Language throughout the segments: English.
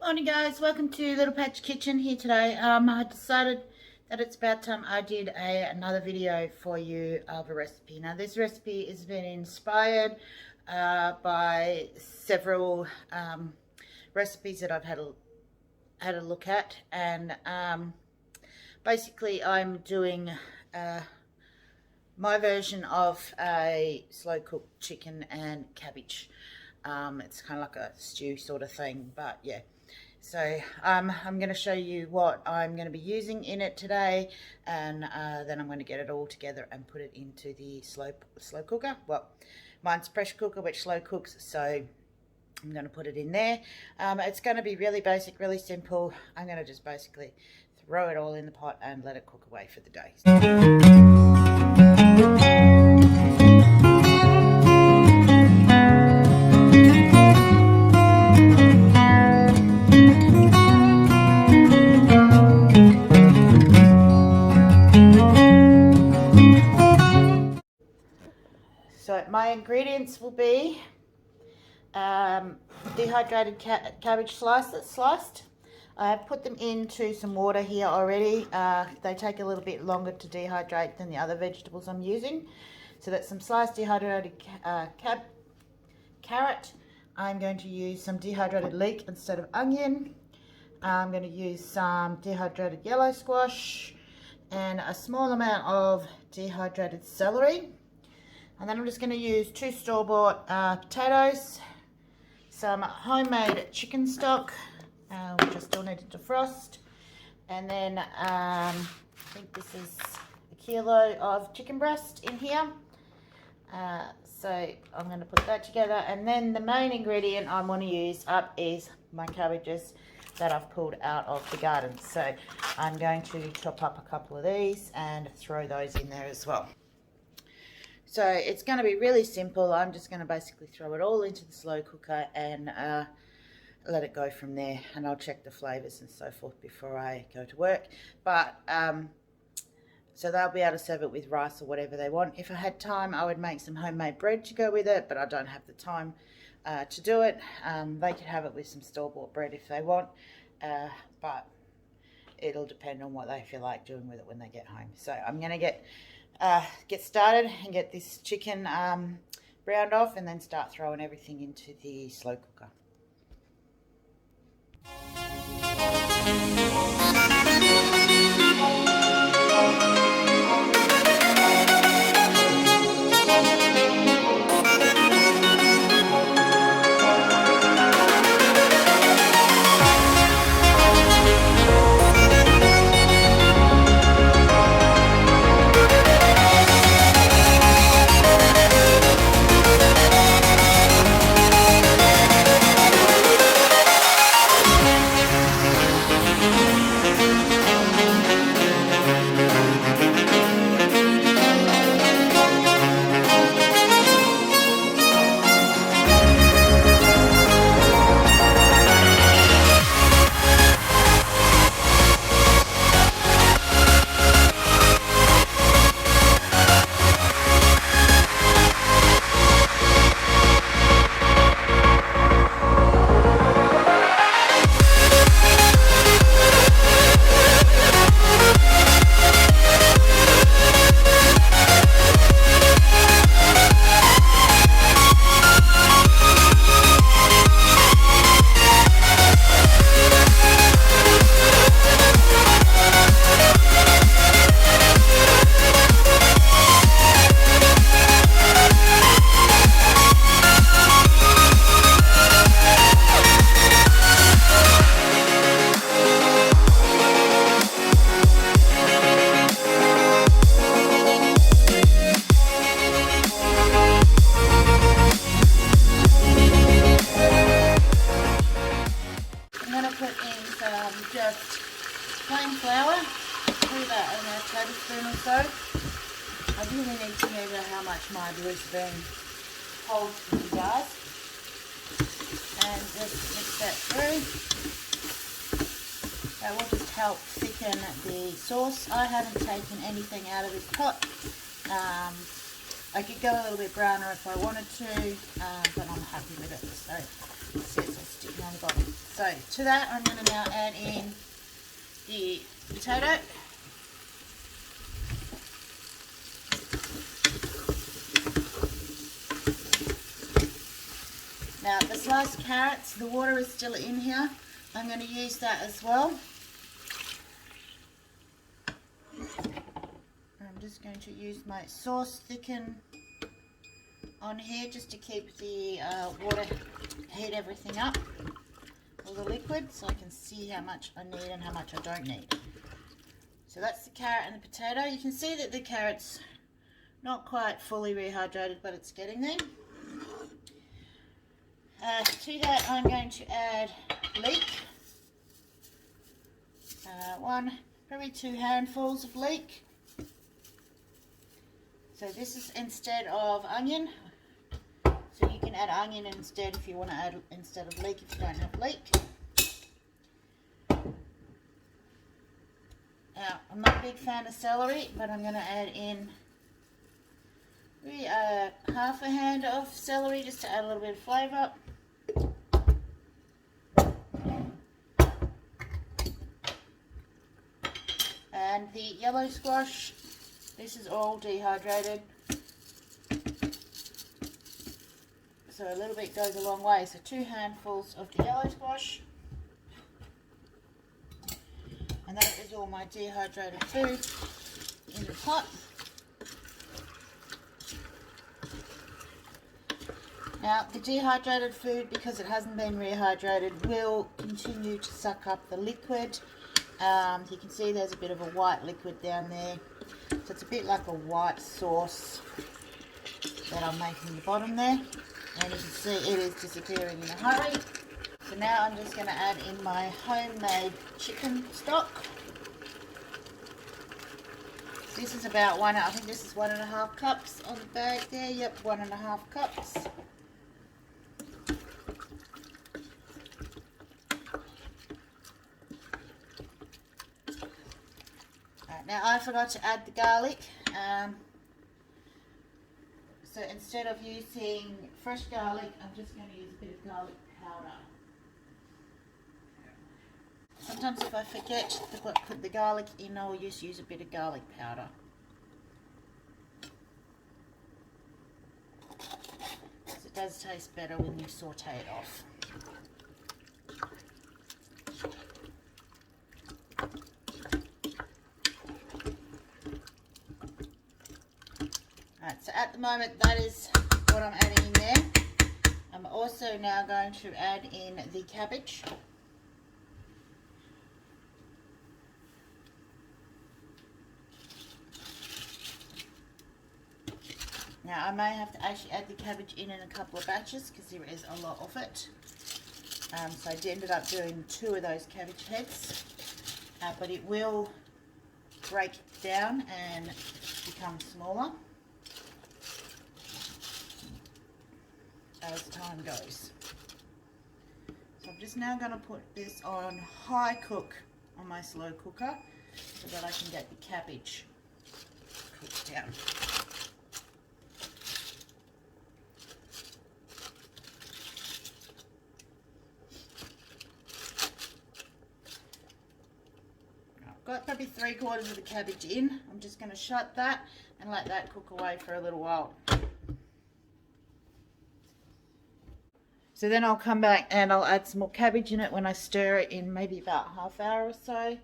Morning guys, welcome to Little Patch Kitchen here today. I decided that it's about time I did another video for you of a recipe. Now this recipe has been inspired by several recipes that I've had a look at, and basically I'm doing my version of a slow cooked chicken and cabbage. It's kind of like a stew sort of thing, but yeah. So I'm going to show you what I'm going to be using in it today, and then I'm going to get it all together and put it into the slow cooker. Well, mine's pressure cooker which slow cooks, so I'm going to put it in there. It's going to be really basic, really simple. I'm going to just basically throw it all in the pot and let it cook away for the day. So my ingredients will be dehydrated cabbage sliced. I have put them into some water here already. They take a little bit longer to dehydrate than the other vegetables I'm using. So that's some sliced dehydrated carrot. I'm going to use some dehydrated leek instead of onion. I'm going to use some dehydrated yellow squash and a small amount of dehydrated celery. And then I'm just going to use 2 store-bought potatoes, some homemade chicken stock, which I still need to defrost, and then I think this is a kilo of chicken breast in here. So I'm going to put that together, and then the main ingredient I want to use up is my cabbages that I've pulled out of the garden. So I'm going to chop up a couple of these and throw those in there as well. So it's going to be really simple. I'm just going to basically throw it all into the slow cooker and let it go from there. And I'll check the flavours and so forth before I go to work. But so they'll be able to serve it with rice or whatever they want. If I had time, I would make some homemade bread to go with it, but I don't have the time to do it. They could have it with some store-bought bread if they want, but it'll depend on what they feel like doing with it when they get home. So I'm going to get started and get this chicken browned off, and then start throwing everything into the slow cooker. Just plain flour, through that in a tablespoon or so. I really need to measure how much my blue spoon holds for you guys, and just mix that through. That will just help thicken the sauce. I haven't taken anything out of this pot, I could go a little bit browner if I wanted to, but I'm happy with it. So see, it's all sticking on the bottom. So to that, I'm going to now add in the potato. Now the sliced carrots, the water is still in here. I'm going to use that as well. I'm just going to use my sauce thicken on here just to keep the water, heat everything up, all the liquid, so I can see how much I need and how much I don't need. So that's the carrot and the potato. You can see that the carrot's not quite fully rehydrated, but it's getting there. To that, I'm going to add leek. Probably 2 handfuls of leek. So this is instead of onion. So you can add onion instead if you want to add instead of leek if you don't have leek. Now, I'm not a big fan of celery, but I'm going to add in maybe half a hand of celery just to add a little bit of flavour. And the yellow squash, this is all dehydrated, so a little bit goes a long way. So 2 handfuls of the yellow squash, and that is all my dehydrated food in the pot. Now the dehydrated food, because it hasn't been rehydrated, will continue to suck up the liquid. You can see there's a bit of a white liquid down there, so it's a bit like a white sauce that I'm making in the bottom there, and you can see it is disappearing in a hurry. So now I'm just going to add in my homemade chicken stock. This is about I think this is 1.5 cups on the bag there. Yep, 1.5 cups. Now I forgot to add the garlic, so instead of using fresh garlic, I'm just going to use a bit of garlic powder. Sometimes if I forget to put the garlic in, I'll just use a bit of garlic powder. Because it does taste better when you saute it off. So at the moment, that is what I'm adding in there. I'm also now going to add in the cabbage. Now I may have to actually add the cabbage in a couple of batches because there is a lot of it. So I ended up doing 2 of those cabbage heads, but it will break down and become smaller as time goes. So I'm just now going to put this on high cook on my slow cooker so that I can get the cabbage cooked down. I've got probably 3/4 of the cabbage in. I'm just going to shut that and let that cook away for a little while. So then I'll come back and I'll add some more cabbage in it when I stir it in maybe about ½ hour or so.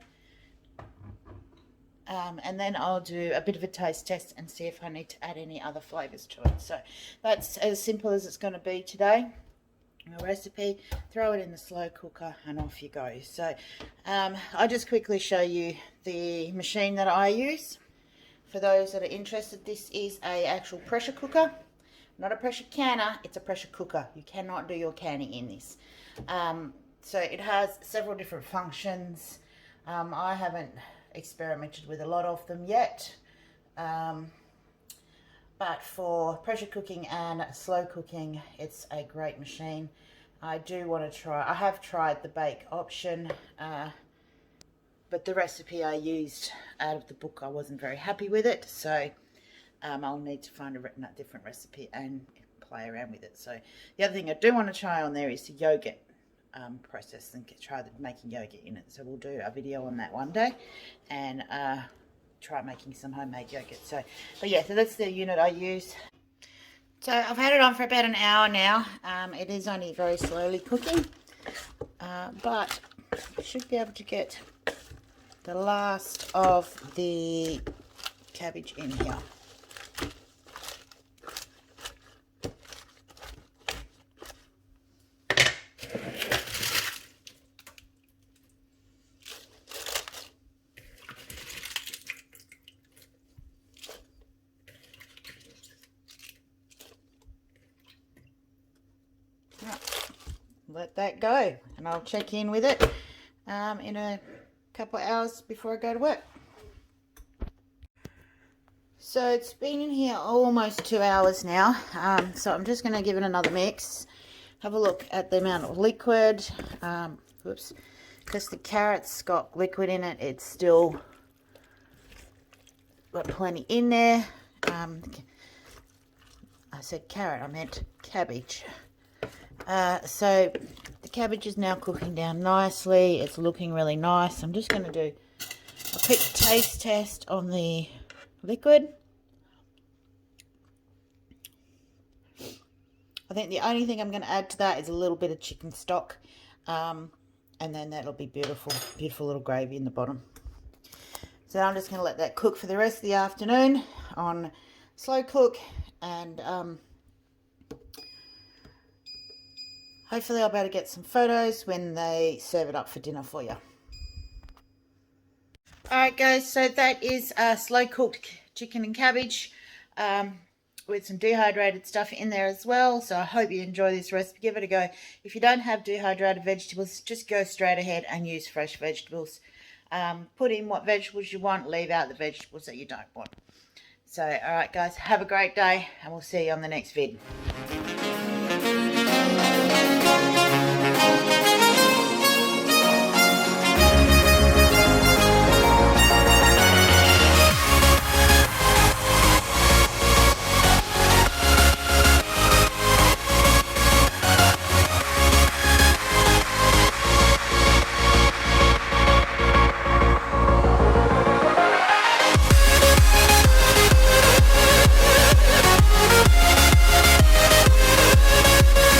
And then I'll do a bit of a taste test and see if I need to add any other flavours to it. So that's as simple as it's going to be today. A recipe, throw it in the slow cooker and off you go. So I'll just quickly show you the machine that I use. For those that are interested, this is a actual pressure cooker. Not a pressure canner, it's a pressure cooker. You cannot do your canning in this. So it has several different functions. I haven't experimented with a lot of them yet. But for pressure cooking and slow cooking, it's a great machine. I do want to try, I have tried the bake option, but the recipe I used out of the book, I wasn't very happy with it. So I'll need to find a different recipe and play around with it. So the other thing I do want to try on there is the yogurt process and try making yogurt in it. So we'll do a video on that one day and try making some homemade yogurt. So, but yeah, so that's the unit I use. So I've had it on for about an hour now. It is only very slowly cooking, but I should be able to get the last of the cabbage in here. Let that go and I'll check in with it in a couple of hours before I go to work. So it's been in here almost 2 hours now, so I'm just going to give it another mix. Have a look at the amount of liquid. Whoops, because the carrot's got liquid in it, it's still got plenty in there. I said carrot, I meant cabbage. So the cabbage is now cooking down nicely. It's looking really nice. I'm just going to do a quick taste test on the liquid. I think the only thing I'm going to add to that is a little bit of chicken stock, and then that'll be beautiful, beautiful little gravy in the bottom. So I'm just going to let that cook for the rest of the afternoon on slow cook, and hopefully I'll be able to get some photos when they serve it up for dinner for you. Alright guys, so that is slow cooked chicken and cabbage with some dehydrated stuff in there as well. So I hope you enjoy this recipe. Give it a go. If you don't have dehydrated vegetables, just go straight ahead and use fresh vegetables. Put in what vegetables you want, leave out the vegetables that you don't want. So alright guys, have a great day and we'll see you on the next vid.